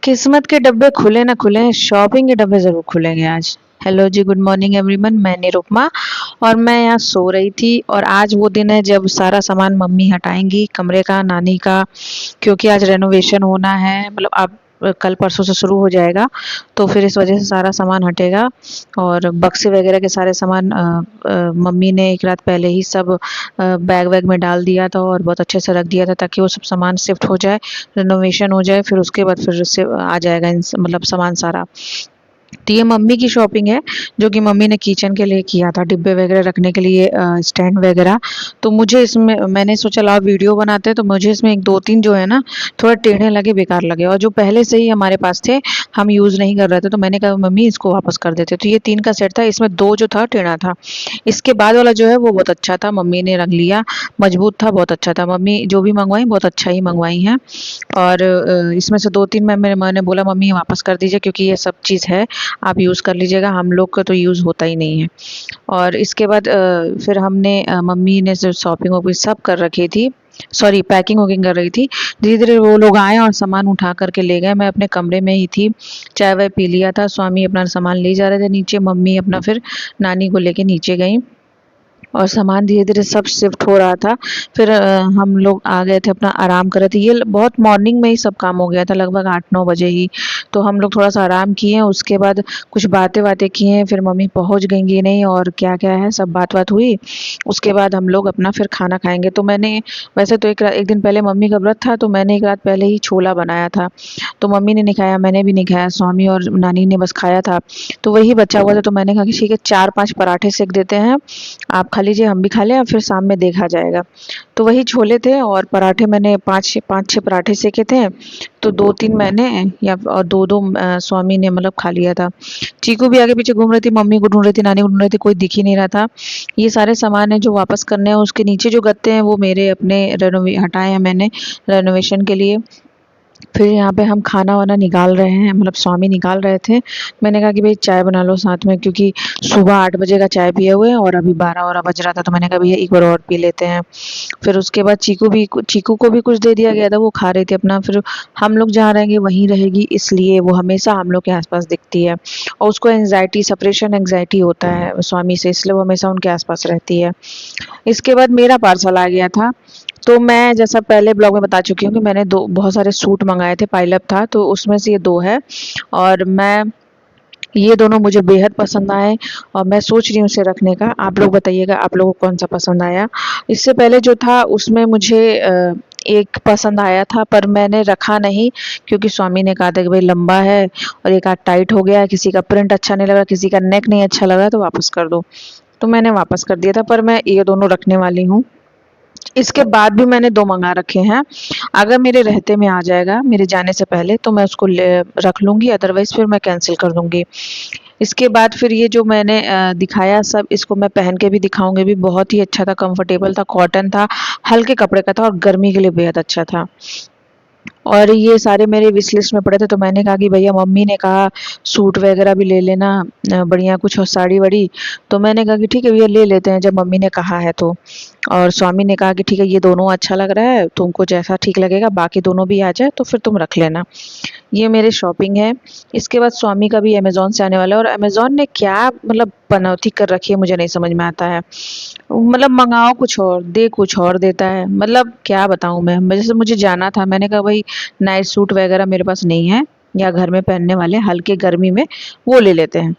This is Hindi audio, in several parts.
किस्मत के डब्बे खुले ना खुले, शॉपिंग के डब्बे ज़रूर खुलेंगे आज। हेलो जी, गुड मॉर्निंग एवरीवन, मैं निरुपमा और मैं यहाँ सो रही थी और आज वो दिन है जब सारा सामान मम्मी हटाएँगी कमरे का, नानी का, क्योंकि आज रेनोवेशन होना है, मतलब अब कल परसों से शुरू हो जाएगा, तो फिर इस वजह से सारा सामान हटेगा और बक्से वगैरह के सारे सामान मम्मी ने एक रात पहले ही सब बैग वैग में डाल दिया था और बहुत अच्छे से रख दिया था ताकि वो सब सामान शिफ्ट हो जाए, रिनोवेशन हो जाए, फिर उसके बाद फिर से आ जाएगा मतलब सामान सारा। तो ये मम्मी की शॉपिंग है जो कि मम्मी ने किचन के लिए किया था, डिब्बे वगैरह रखने के लिए, स्टैंड वगैरह। तो मुझे इसमें मैंने सोचा लाओ वीडियो बनाते हैं, तो मुझे इसमें एक दो तीन जो है ना थोड़ा टेढ़े लगे, बेकार लगे, और जो पहले से ही हमारे पास थे, हम यूज़ नहीं कर रहे थे, तो मैंने कहा मम्मी इसको वापस कर देते। तो ये तीन का सेट था, इसमें दो जो था टेढ़ा था, इसके बाद वाला जो है वो बहुत अच्छा था, मम्मी ने रख लिया, मजबूत था, बहुत अच्छा था। मम्मी जो भी मंगवाई बहुत अच्छा ही मंगवाई हैं। और इसमें से दो तीन मैंने बोला मम्मी वापस कर दीजिए क्योंकि ये सब चीज़ है, आप यूज़ कर लीजिएगा, हम लोग का तो यूज़ होता ही नहीं है। और इसके बाद फिर हमने मम्मी ने जो शॉपिंग वॉपिंग सब कर रखी थी, सॉरी पैकिंग वैकिंग कर रही थी, धीरे धीरे वो लोग आए और सामान उठा करके ले गए। मैं अपने कमरे में ही थी, चाय वाय पी लिया था, स्वामी अपना सामान ले जा रहे थे नीचे, मम्मी अपना फिर नानी को लेके नीचे गई और सामान धीरे-धीरे सब शिफ्ट हो रहा था। फिर हम लोग आ गए थे, अपना आराम कर रहे थे। ये बहुत मॉर्निंग में ही सब काम हो गया था, लगभग 8-9 बजे ही। तो हम लोग थोड़ा-सा आराम किए, उसके बाद कुछ बातें-वातें किए, फिर मम्मी पहुँच गईं कि नहीं और क्या-क्या है, सब बात-वात हुई। उसके बाद हम लोग अपना फिर खाना खाएँगे। तो मैंने वैसे तो एक दिन पहले मम्मी का व्रत था, तो मैंने एक रात पहले ही छोला बनाया था। तो मम्मी ने नहीं खाया, मैंने भी नहीं खाया, स्वामी और नानी ने बस खाया था। तो वही बचा हुआ था, तो मैंने कहा कि ठीक है 4-5 पराठे सेक देते हैं, आप खा लीजिए, हम भी खा लें और फिर शाम में देखा जाएगा। तो वही छोले थे और पराठे मैंने 5-6 पराठे सेके थे, तो 2-3 मैंने या और 2-2 स्वामी ने मतलब खा लिया था। चीकू भी आगे पीछे घूम रही थी, मम्मी को ढूंढ रही थी, नानी को ढूंढ रही थी, कोई दिख ही नहीं रहा था। ये सारे सामान है जो वापस करने हैं, उसके नीचे जो गत्ते हैं वो मेरे अपने रेनोवे हटाए हैं मैंने रेनोवेशन के लिए। फिर यहाँ पे हम खाना-वाना निकाल रहे हैं, मतलब स्वामी निकाल रहे थे। मैंने कहा कि भई चाय बना लो साथ में, क्योंकि सुबह 8 बजे का चाय पिए हुए हैं और अभी 12-12 बज रहा था, तो मैंने कहा भैया एक बार और पी लेते हैं। फिर उसके बाद चीकू को भी कुछ दे दिया गया था, वो खा रही थी अपना। फिर हम लोग जहाँ रहेंगे वहीं रहेगी, इसलिए वो हमेशा हम लोग के आस-पास दिखती है और उसको एंग्ज़ायटी, सेपरेशन एंग्ज़ायटी होता है स्वामी से, इसलिए वो हमेशा उनके आस-पास रहती है। इसके बाद मेरा पार्सल आ गया था। तो मैं जैसा पहले ब्लॉग में बता चुकी हूँ कि मैंने दो बहुत सारे सूट मंगाए थे, पाइल-अप था, तो उसमें से ये 2 है और मैं ये दोनों मुझे बेहद पसंद आए और मैं सोच रही हूँ इसे रखने का। आप लोग बताइएगा आप लोगों को कौन-सा पसंद आया? इससे पहले जो था उसमें मुझे एक पसंद आया था, पर मैंने रखा नहीं क्योंकि स्वामी ने कहा था कि भई लंबा है और एक आध टाइट हो गया है, किसी का प्रिंट अच्छा नहीं लगा, किसी का नेक नहीं अच्छा लगा, तो वापस कर दो। तो मैंने वापस कर दिया था, पर मैं ये दोनों रखने वाली हूँ। इसके बाद भी मैंने 2 मँगा रखे हैं। अगर मेरे रहते में आ जाएगा, मेरे जाने से पहले, तो मैं उसको रख लूँगी, अदरवाइज़ फिर मैं कैंसल कर दूँगी। इसके बाद फिर ये जो मैंने दिखाया सब, इसको मैं पहन के भी दिखाऊँगी भी, बहुत ही अच्छा था, कंफर्टेबल था, कॉटन था, हल्के कपड़े का था और गर्मी के लिए बेहद अच्छा था। और ये सारे मेरे विश लिस्ट में पड़े थे, तो मैंने कहा कि भैया मम्मी ने कहा सूट वगैरह भी ले लेना, बढ़िया कुछ हो साड़ी-वाड़ी, तो मैंने कहा कि ठीक है भैया ले लेते हैं जब मम्मी ने कहा है तो। और स्वामी ने कहा कि ठीक है ये दोनों अच्छा लग रहा है, तुमको जैसा ठीक लगेगा, बाकी दोनों भी आ जाए तो फिर तुम रख लेना। ये मेरी शॉपिंग है। इसके बाद स्वामी का भी अमेज़न से आने वाला है और अमेज़न ने क्या मतलब पनौती कर रखी है मुझे नहीं समझ में आता है। मतलब मँगाओ कुछ और, दे कुछ और देता है। मतलब क्या बताऊँ मैं? जैसे मुझे जाना था, मैंने कहा भई नाइट सूट वगैरह मेरे पास नहीं है या घर में पहनने वाले हल्के गर्मी में, वो ले लेते हैं।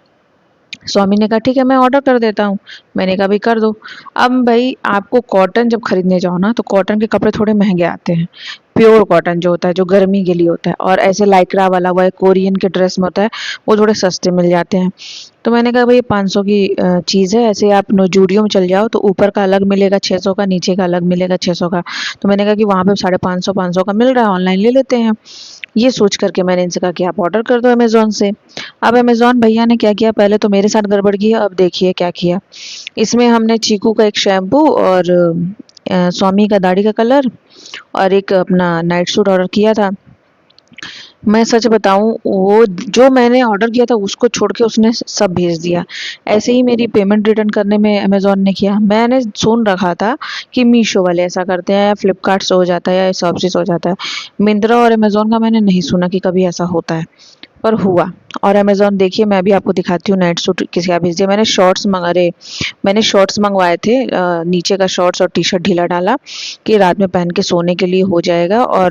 स्वामी ने कहा ठीक है मैं ऑर्डर कर देता हूँ। मैंने कहा भाई कर दो। अब भाई आपको कॉटन जब खरीदने जाओ ना, तो कॉटन के कपड़े थोड़े महंगे आते हैं। प्योर कॉटन जो होता है, जो गर्मी के लिए होता है, और ऐसे लाइक्रा वाला हुआ है, कोरियन के ड्रेस में होता है, वो थोड़े सस्ते मिल जाते हैं। तो मैंने कहा भाई 500 की चीज़ है, ऐसे आप जूडियो में चल जाओ तो ऊपर का अलग मिलेगा 600 का, नीचे का अलग मिलेगा 600 का। तो मैंने कहा कि वहाँ पे 550 500 का मिल रहा है, ऑनलाइन ले लेते हैं। ये सोच करके मैंने इनसे कहा कि आप ऑर्डर कर दो अमेज़न से। अब अमेज़न भैया ने क्या किया, पहले तो मेरे साथ गड़बड़ की है, अब देखिए क्या किया। इसमें हमने चीकू का एक शैम्पू और स्वामी का दाढ़ी का कलर और एक अपना नाइट सूट ऑर्डर किया था। मैं सच बताऊँ, वो जो मैंने ऑर्डर किया था उसको छोड़ के उसने सब भेज दिया। ऐसे ही मेरी पेमेंट रिटर्न करने में अमेज़न ने किया। मैंने सुन रखा था कि मीशो वाले ऐसा करते हैं या फ्लिपकार्ट से हो जाता है या शॉप्सी से हो जाता है। मिंत्रा और अमेज़न का मैंने नहीं सुना कि कभी ऐसा होता है। पर हुआ। और अमेज़न देखिए, मैं भी आपको दिखाती हूँ नाइट सूट किसी का भेज दिया। मैंने शॉर्ट्स मंगवाए थे, नीचे का शॉर्ट्स और टी-शर्ट ढीला डाला कि रात में पहन के सोने के लिए हो जाएगा, और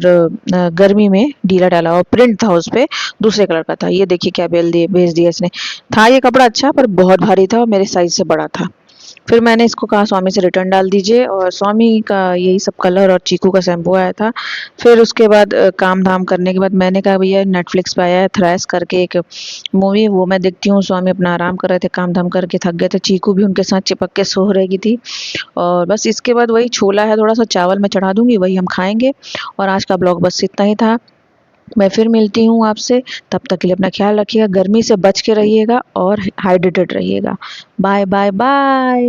गर्मी में ढीला डाला और प्रिंट था उस पे दूसरे कलर का था। ये देखिए क्या भेज दिया इसने। था ये कपड़ा अच्छा, पर बहुत भारी था और मेरे साइज़ से बड़ा था। फिर मैंने इसको कहा स्वामी से रिटर्न डाल दीजिए, और स्वामी का यही सब कलर और चीकू का शैम्पू आया था। फिर उसके बाद काम धाम करने के बाद मैंने कहा भैया नेटफ्लिक्स पे आया है थ्रैश करके एक मूवी, वो मैं देखती हूँ। स्वामी अपना आराम कर रहे थे, काम धाम करके थक गए थे, चीकू भी उनके साथ चिपक के सो रही थी। और बस इसके बाद वही छोला है, थोड़ा सा चावल मैं चढ़ा दूंगी, वही हम खाएंगे। और आज का ब्लॉग बस इतना ही था। मैं फिर मिलती हूँ आपसे, तब तक के लिए अपना ख्याल रखिएगा, गर्मी से बच के रहिएगा और हाइड्रेटेड रहिएगा। Bye bye bye.